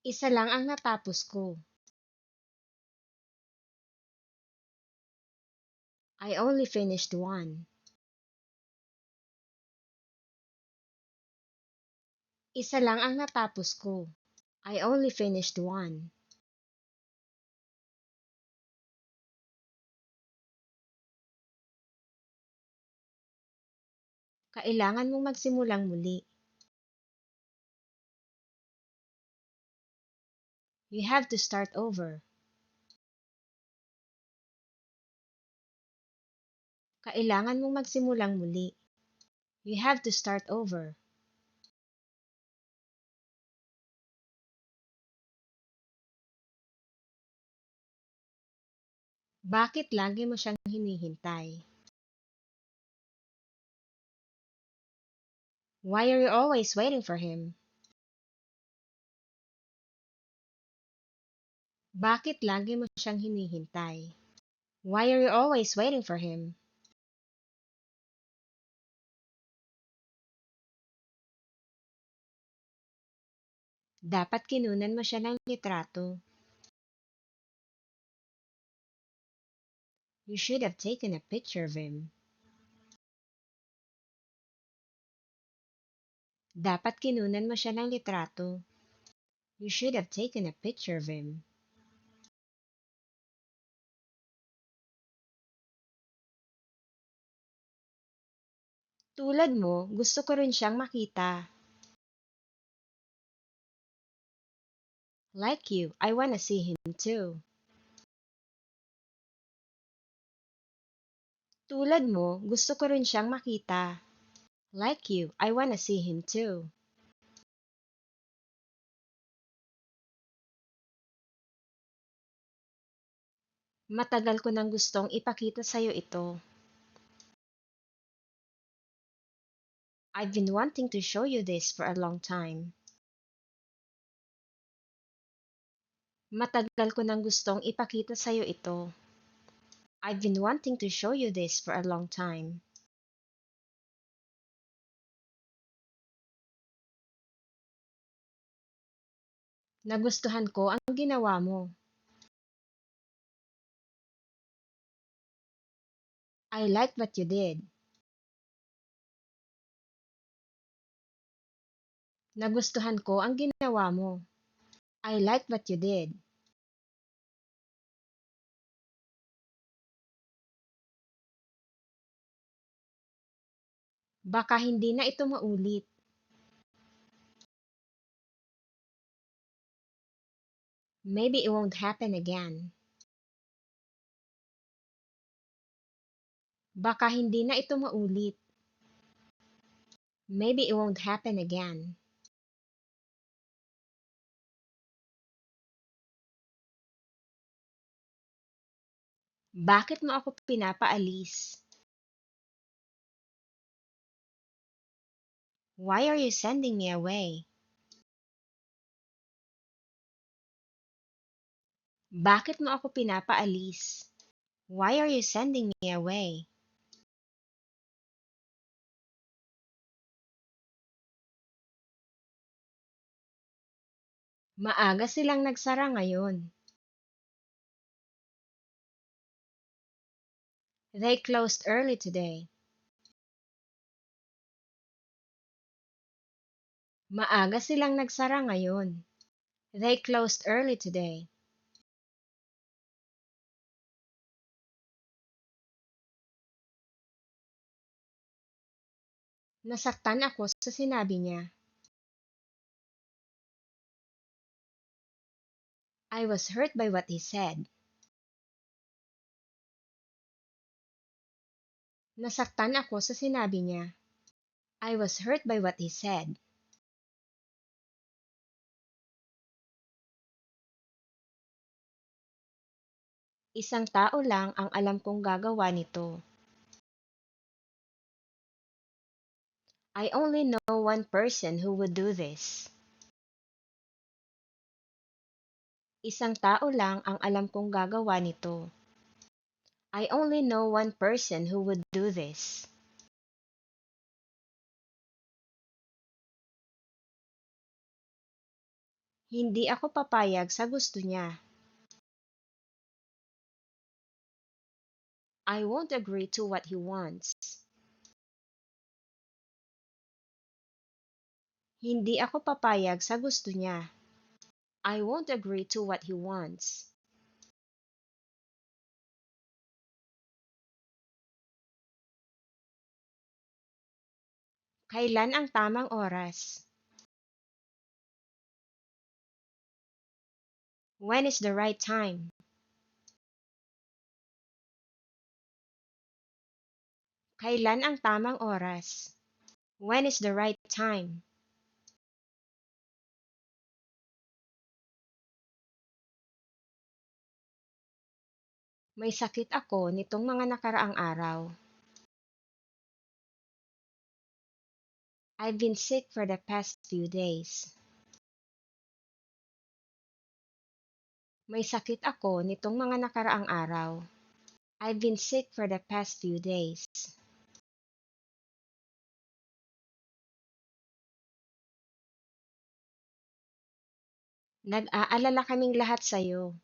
Isa lang ang natapos ko. I only finished one. Isa lang ang natapos ko. I only finished one. Kailangan mong magsimulang muli. You have to start over. Kailangan mong magsimulang muli. You have to start over. Bakit lagi mo siyang hinihintay? Why are you always waiting for him? Bakit lagi mo siyang hinihintay? Why are you always waiting for him? Dapat kinunan mo siya ng litrato. You should have taken a picture of him. Dapat kinunan mo siya ng litrato. You should have taken a picture of him. Tulad mo, gusto ko rin siyang makita. Like you, I wanna see him too. Tulad mo, gusto ko rin siyang makita. Like you, I wanna see him too. Matagal ko nang gustong ipakita sa'yo ito. I've been wanting to show you this for a long time. Matagal ko nang gustong ipakita sa'yo ito. I've been wanting to show you this for a long time. Nagustuhan ko ang ginawa mo. I liked what you did. Nagustuhan ko ang ginawa mo. I liked what you did. Baka hindi na ito maulit. Maybe it won't happen again. Baka hindi na ito maulit. Maybe it won't happen again. Bakit mo ako pinapaalis? Why are you sending me away? Bakit mo ako pinapaalis? Why are you sending me away? Maaga silang nagsara ngayon. They closed early today. Maaga silang nagsara ngayon. They closed early today. Nasaktan ako sa sinabi niya. I was hurt by what he said. Nasaktan ako sa sinabi niya. I was hurt by what he said. Isang tao lang ang alam kong gagawa nito. I only know one person who would do this. Isang tao lang ang alam kong gagawa nito. I only know one person who would do this. Hindi ako papayag sa gusto niya. I won't agree to what he wants. Hindi ako papayag sa gusto niya. I won't agree to what he wants. Kailan ang tamang oras? When is the right time? Kailan ang tamang oras? When is the right time? May sakit ako nitong mga nakaraang araw. I've been sick for the past few days. May sakit ako nitong mga nakaraang araw. I've been sick for the past few days. Nag-aalala kaming lahat sa'yo.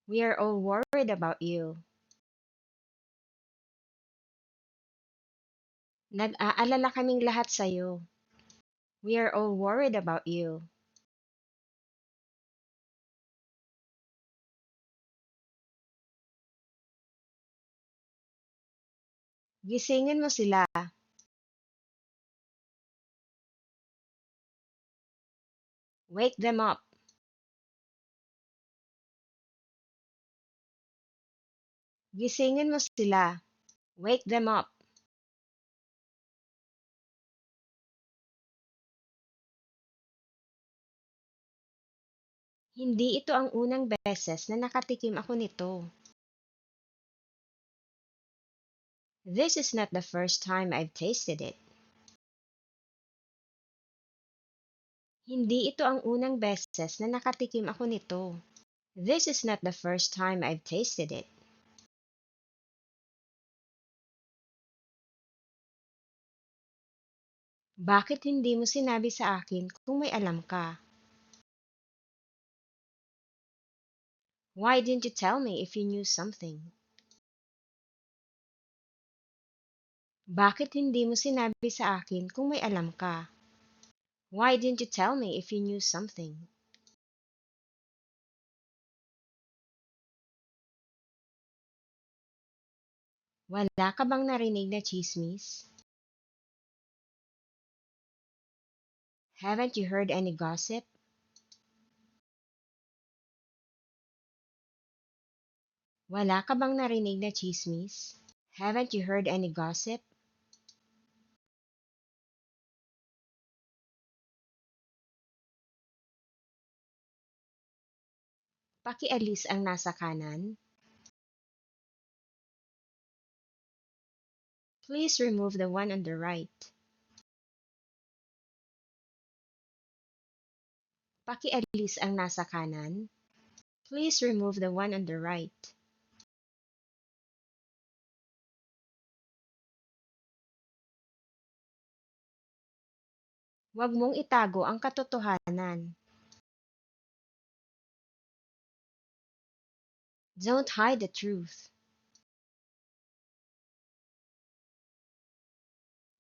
We are all worried about you. Nag-aalala kaming lahat sa'yo. We are all worried about you. Gisingin mo sila. Wake them up. Gisingin mo sila. Wake them up. Hindi ito ang unang beses na nakatikim ako nito. This is not the first time I've tasted it. Hindi ito ang unang beses na nakatikim ako nito. This is not the first time I've tasted it. Bakit hindi mo sinabi sa akin kung may alam ka? Why didn't you tell me if you knew something? Bakit hindi mo sinabi sa akin kung may alam ka? Why didn't you tell me if you knew something? Wala ka bang narinig na chismis? Haven't you heard any gossip? Wala ka bang narinig na chismis? Haven't you heard any gossip? Pakialis ang nasa kanan. Please remove the one on the right. Pakialis ang nasa kanan. Please remove the one on the right. Huwag mong itago ang katotohanan. Don't hide the truth.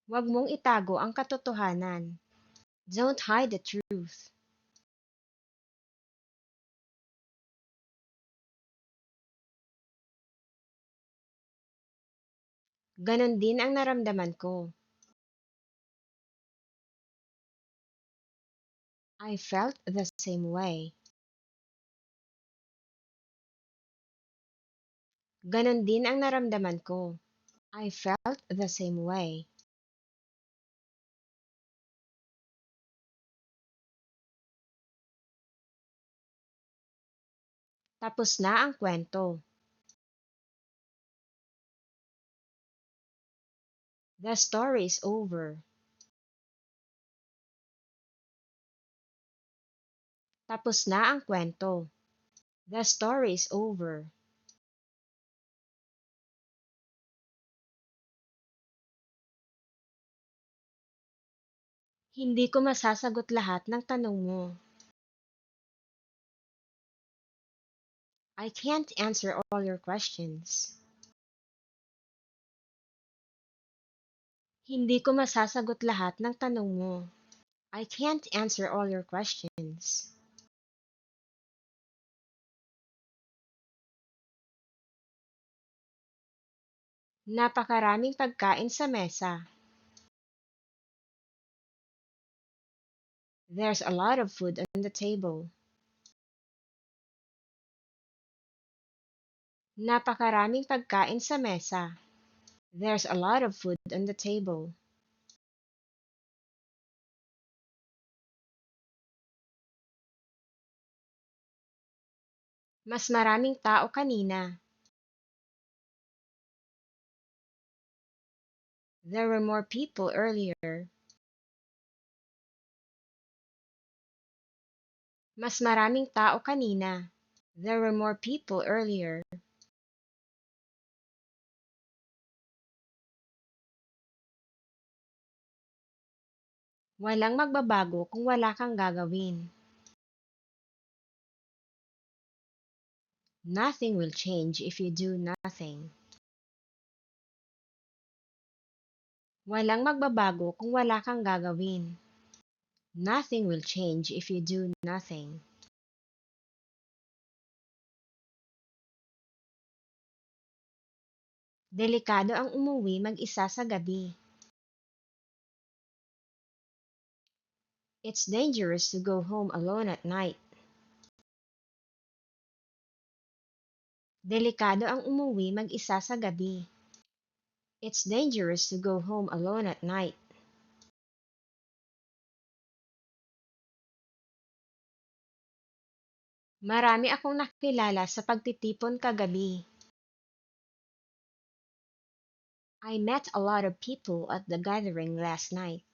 Huwag mong itago ang katotohanan. Don't hide the truth. Ganon din ang naramdaman ko. I felt the same way. Ganon din ang naramdaman ko. I felt the same way. Tapos na ang kwento. The story is over. Tapos na ang kwento. The story is over. Hindi ko masasagot lahat ng tanong mo. I can't answer all your questions. Hindi ko masasagot lahat ng tanong mo. I can't answer all your questions. Napakaraming pagkain sa mesa. There's a lot of food on the table. Napakaraming pagkain sa mesa. There's a lot of food on the table. Mas maraming tao kanina. There were more people earlier. Mas maraming tao kanina. There were more people earlier. Walang magbabago kung wala kang gagawin. Nothing will change if you do nothing. Walang magbabago kung wala kang gagawin. Nothing will change if you do nothing. Delikado ang umuwi mag-isa sa gabi. It's dangerous to go home alone at night. Delikado ang umuwi mag-isa sa gabi. It's dangerous to go home alone at night. Marami akong nakilala sa pagtitipon kagabi. I met a lot of people at the gathering last night.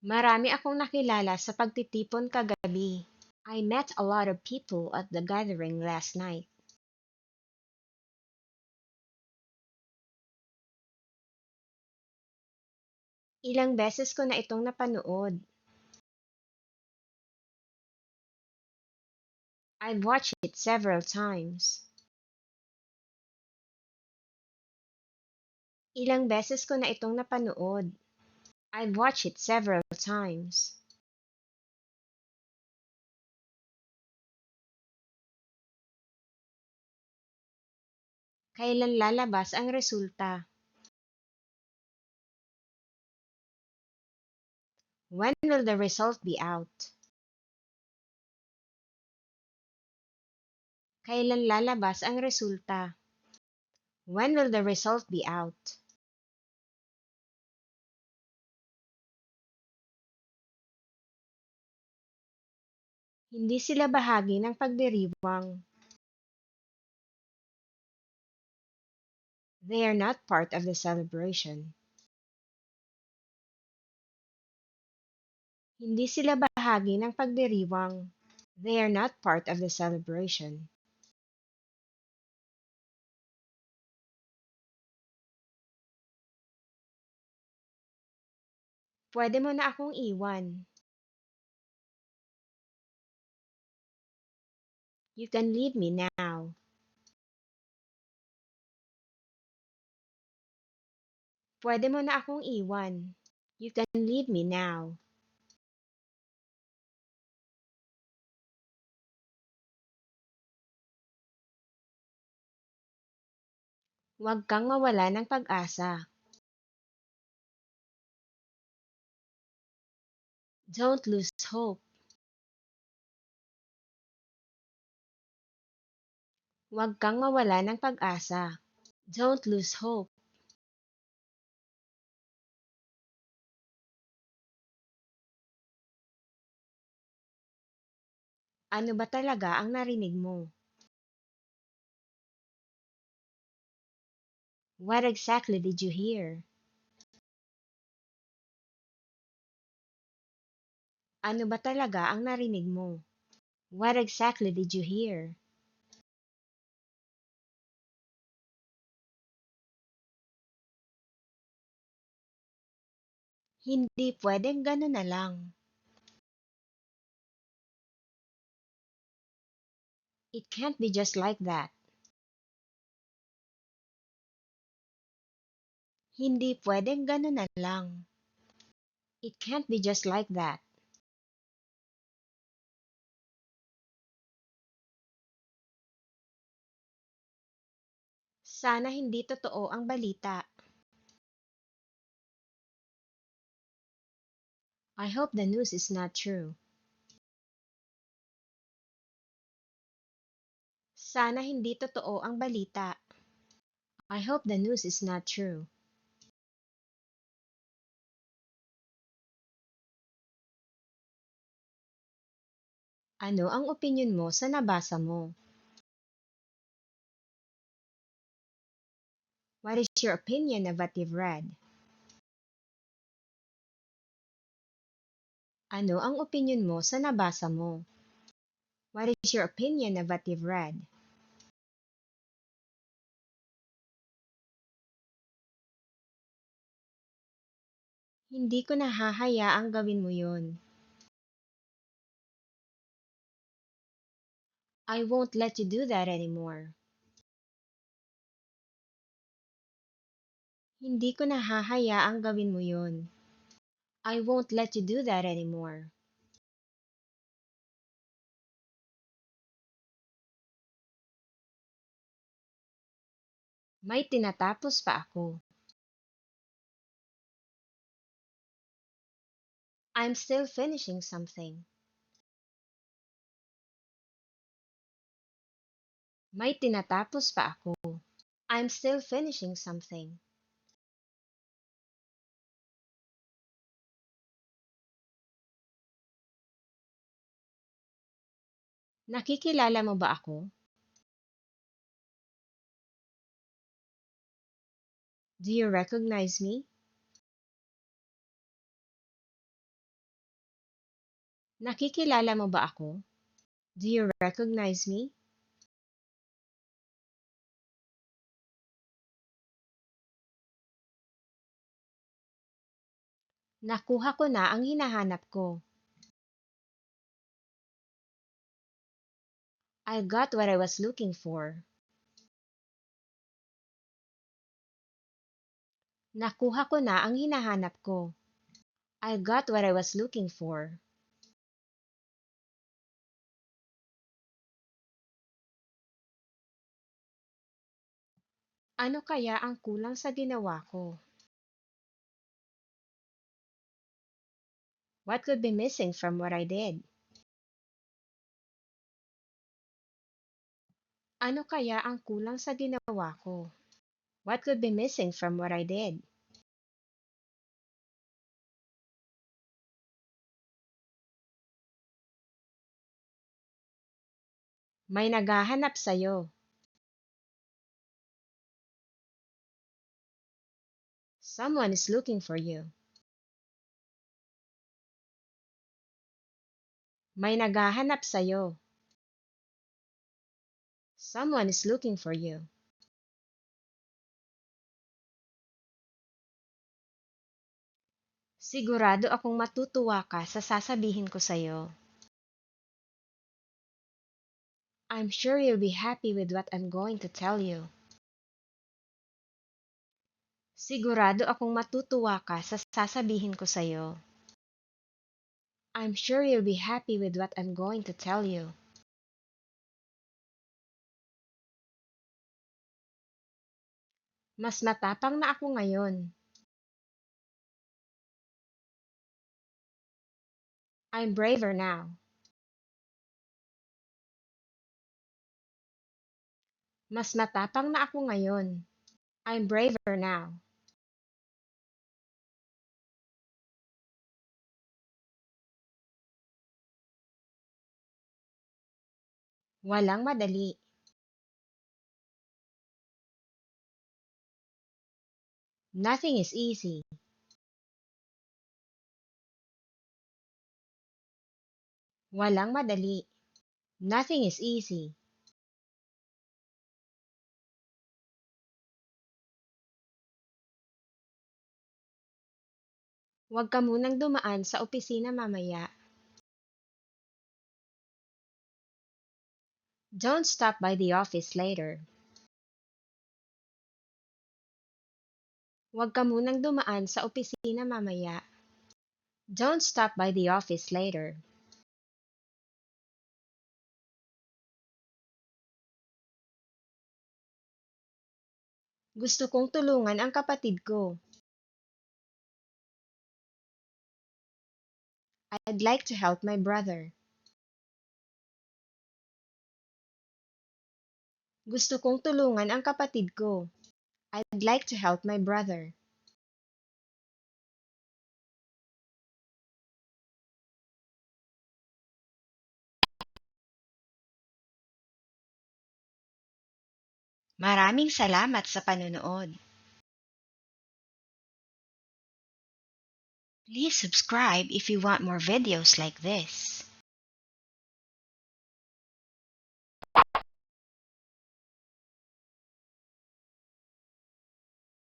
Marami akong nakilala sa pagtitipon kagabi. I met a lot of people at the gathering last night. Ilang beses ko na itong napanood. I've watched it several times. Ilang beses ko na itong napanood. I've watched it several times. Kailan lalabas ang resulta? When will the result be out? Kailan lalabas ang resulta? When will the result be out? Hindi sila bahagi ng pagdiriwang. They are not part of the celebration. Hindi sila bahagi ng pagdiriwang. They are not part of the celebration. Pwede mo na akong iwan. You can leave me now. Pwede mo na akong iwan. You can leave me now. Huwag kang mawala ng pag-asa. Don't lose hope. Huwag kang mawala ng pag-asa. Don't lose hope. Ano ba talaga ang narinig mo? What exactly did you hear? Ano ba talaga ang narinig mo? What exactly did you hear? Hindi pwedeng gano'n na lang. It can't be just like that. Hindi pwedeng gano'n na lang. It can't be just like that. Sana hindi totoo ang balita. I hope the news is not true. Sana hindi totoo ang balita. I hope the news is not true. Ano ang opinyon mo sa nabasa mo? What is your opinion of what you've read? Ano ang opinyon mo sa nabasa mo? What is your opinion of what you've read? Hindi ko nahahayaang gawin mo yun. I won't let you do that anymore. Hindi ko nahahayaang gawin mo yun. I won't let you do that anymore. May tinatapos pa ako. I'm still finishing something. May tinatapos pa ako. I'm still finishing something. Nakikilala mo ba ako? Do you recognize me? Nakikilala mo ba ako? Do you recognize me? Nakuha ko na ang hinahanap ko. I got what I was looking for. Nakuha ko na ang hinahanap ko. I got what I was looking for. Ano kaya ang kulang sa ginawa ko? What could be missing from what I did? Ano kaya ang kulang sa ginawa ko? What could be missing from what I did? May naghahanap sa'yo. Someone is looking for you. May naghahanap sa'yo. Someone is looking for you. Sigurado akong matutuwa ka sa sasabihin ko sa'yo. I'm sure you'll be happy with what I'm going to tell you. Sigurado akong matutuwa ka sa sasabihin ko sa'yo. I'm sure you'll be happy with what I'm going to tell you. Mas matapang na ako ngayon. I'm braver now. Mas matapang na ako ngayon. I'm braver now. Walang madali. Nothing is easy. Walang madali. Nothing is easy. Huwag ka munang dumaan sa opisina mamaya. Don't stop by the office later. Huwag ka munang dumaan sa opisina mamaya. Don't stop by the office later. Gusto kong tulungan ang kapatid ko. I'd like to help my brother. Gusto kong tulungan ang kapatid ko. I'd like to help my brother. Maraming salamat sa panonood. Please subscribe if you want more videos like this.